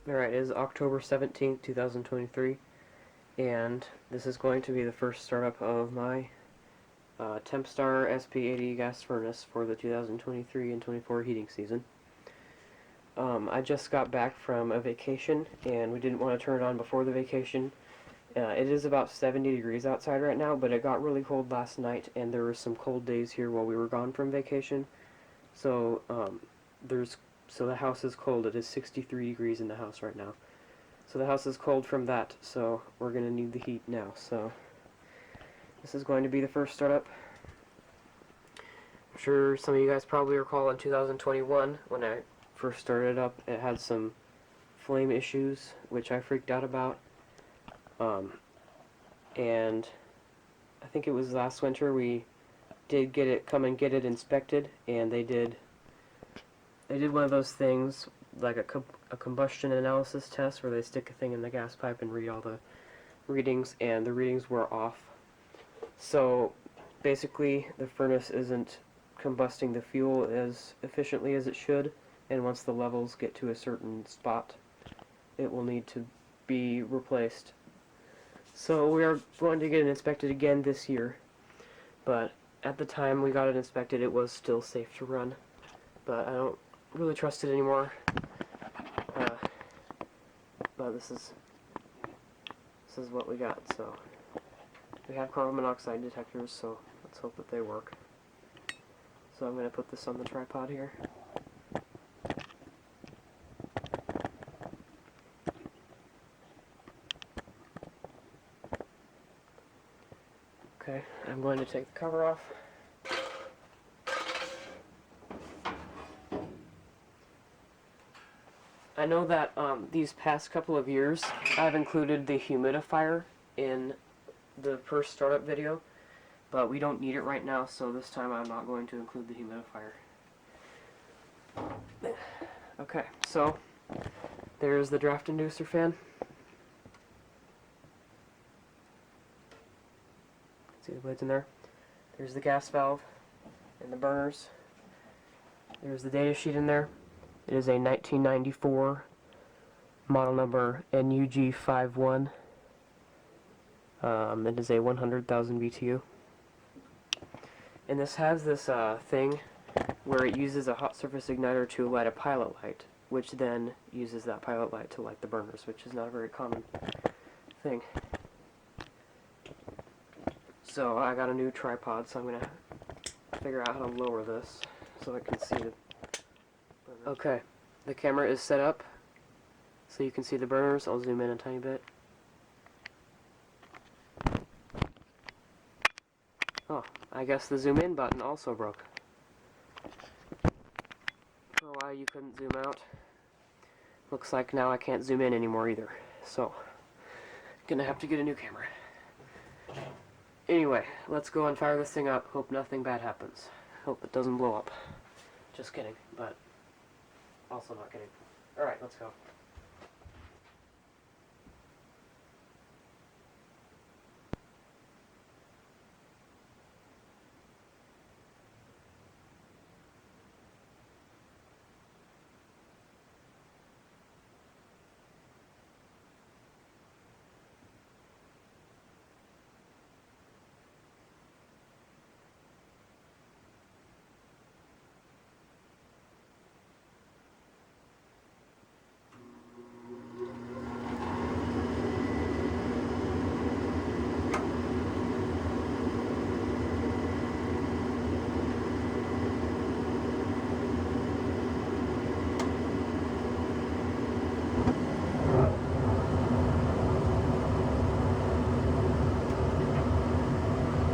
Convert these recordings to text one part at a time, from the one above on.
Alright, it is October 17th, 2023, and this is going to be the first startup of my Tempstar SP80 gas furnace for the 2023 and 24 heating season. I just got back from a vacation, and we didn't want to turn it on before the vacation. It is about 70 degrees outside right now, but it got really cold last night, and there were some cold days here while we were gone from vacation. So, So the house is cold. It is 63 degrees in the house right now. So the house is cold from that, so we're going to need the heat now. So this is going to be the first startup. I'm sure some of you guys probably recall in 2021 when I first started it up, it had some flame issues, which I freaked out about. And I think it was last winter we did come and get it inspected, and they did one of those things, like a combustion analysis test, where they stick a thing in the gas pipe and read all the readings, and the readings were off. So basically the furnace isn't combusting the fuel as efficiently as it should, and once the levels get to a certain spot, it will need to be replaced. So we are going to get it inspected again this year, but at the time we got it inspected it was still safe to run. But I don't really trust it anymore. But this is what we got. So we have carbon monoxide detectors, so let's hope that they work. So I'm going to put this on the tripod here. Okay, I'm going to take the cover off. I know that these past couple of years I've included the humidifier in the first startup video, but we don't need it right now, so this time I'm not going to include the humidifier. Okay, so there's the draft inducer fan. See the blades in there? There's the gas valve and the burners. There's the data sheet in there. It is a 1994 model number NUG51. It is a 100,000 BTU. And this has this thing where it uses a hot surface igniter to light a pilot light, which then uses that pilot light to light the burners, which is not a very common thing. So I got a new tripod, so I'm going to figure out how to lower this so I can see the burners. Okay, the camera is set up so you can see the burners. I'll zoom in a tiny bit. Oh, I guess the zoom in button also broke. For a while you couldn't zoom out. Looks like now I can't zoom in anymore either. So, gonna have to get a new camera. Anyway, let's go and fire this thing up. Hope nothing bad happens. Hope it doesn't blow up. Just kidding, but also not kidding. Alright, let's go.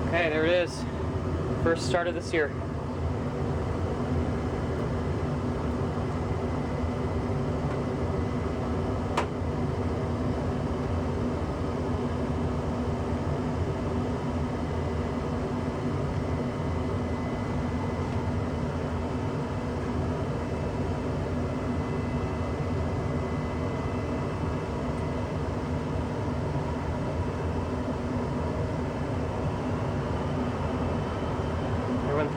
Okay, there it is. First start of this year.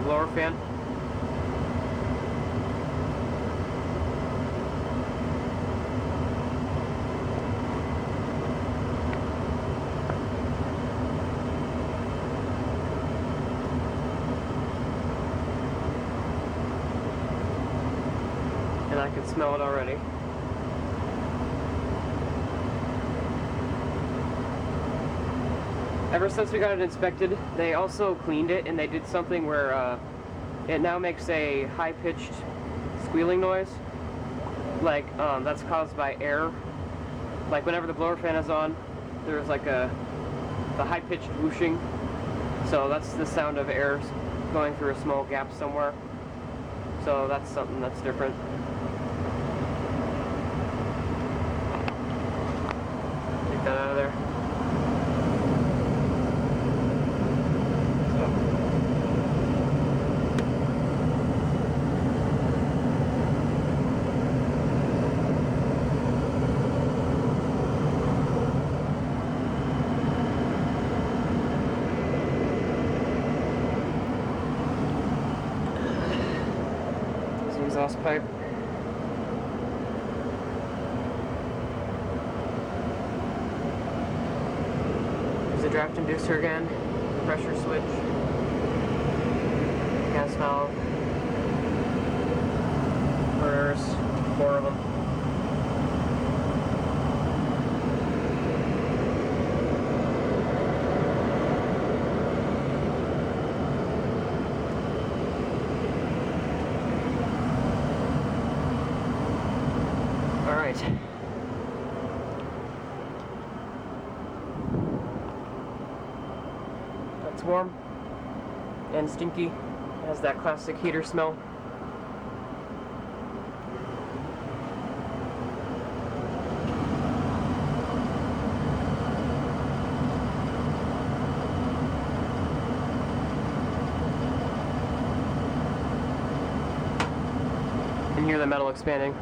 Blower fan. I can smell it already. Ever since we got it inspected, they also cleaned it, and they did something where it now makes a high-pitched squealing noise. Like, that's caused by air. Like, whenever the blower fan is on, there's like the high-pitched whooshing. So that's the sound of air going through a small gap somewhere. So that's something that's different. Take that out of there. Exhaust pipe. There's the draft inducer again, pressure switch, gas valve, burners, 4 of them. That's warm and stinky. It has that classic heater smell. You can hear the metal expanding.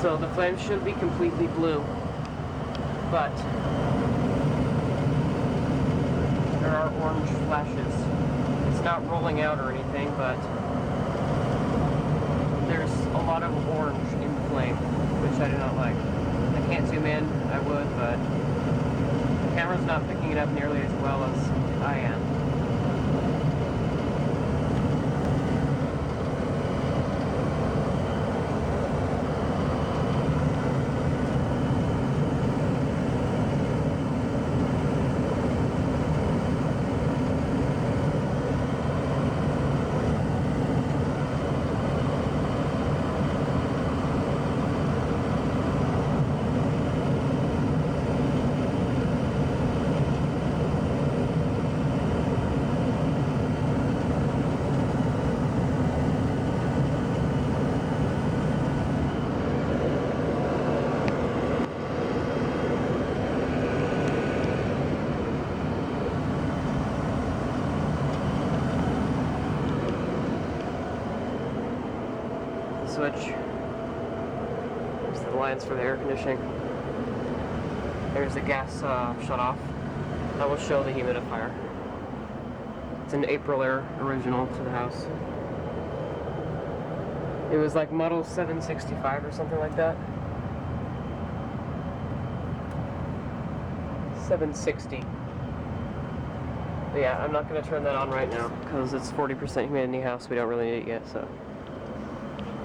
So the flames should be completely blue, but there are orange flashes. It's not rolling out or anything, but there's a lot of orange in the flame, which I do not like. I can't zoom in, I would, but the camera's not picking it up nearly as well as I am. Switch. There's the lines for the air conditioning. There's the gas shut off. That will show the humidifier. It's an April Air original to the house. It was like model 765 or something like that. 760. But yeah, I'm not going to turn that on right now because it's 40% humidity house. We don't really need it yet, so.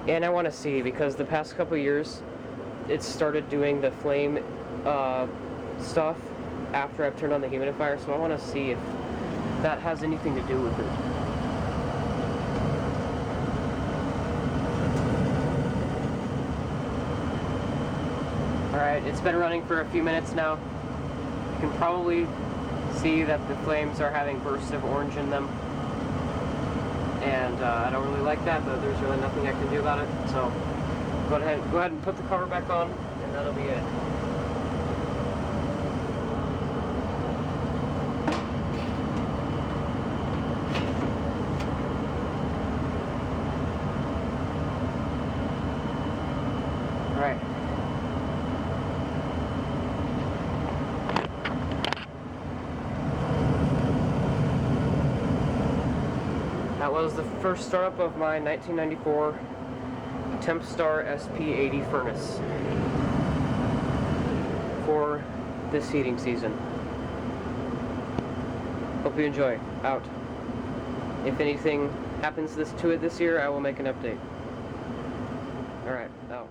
And I want to see, because the past couple years it started doing the flame stuff after I've turned on the humidifier, so I want to see if that has anything to do with it. Alright, it's been running for a few minutes now. You can probably see that the flames are having bursts of orange in them. And I don't really like that, but there's really nothing I can do about it. So go ahead and put the cover back on, and that'll be it. All right. That was the first startup of my 1994 Tempstar SP80 furnace for this heating season. Hope you enjoy. Out. If anything happens to it this year, I will make an update. Alright, out.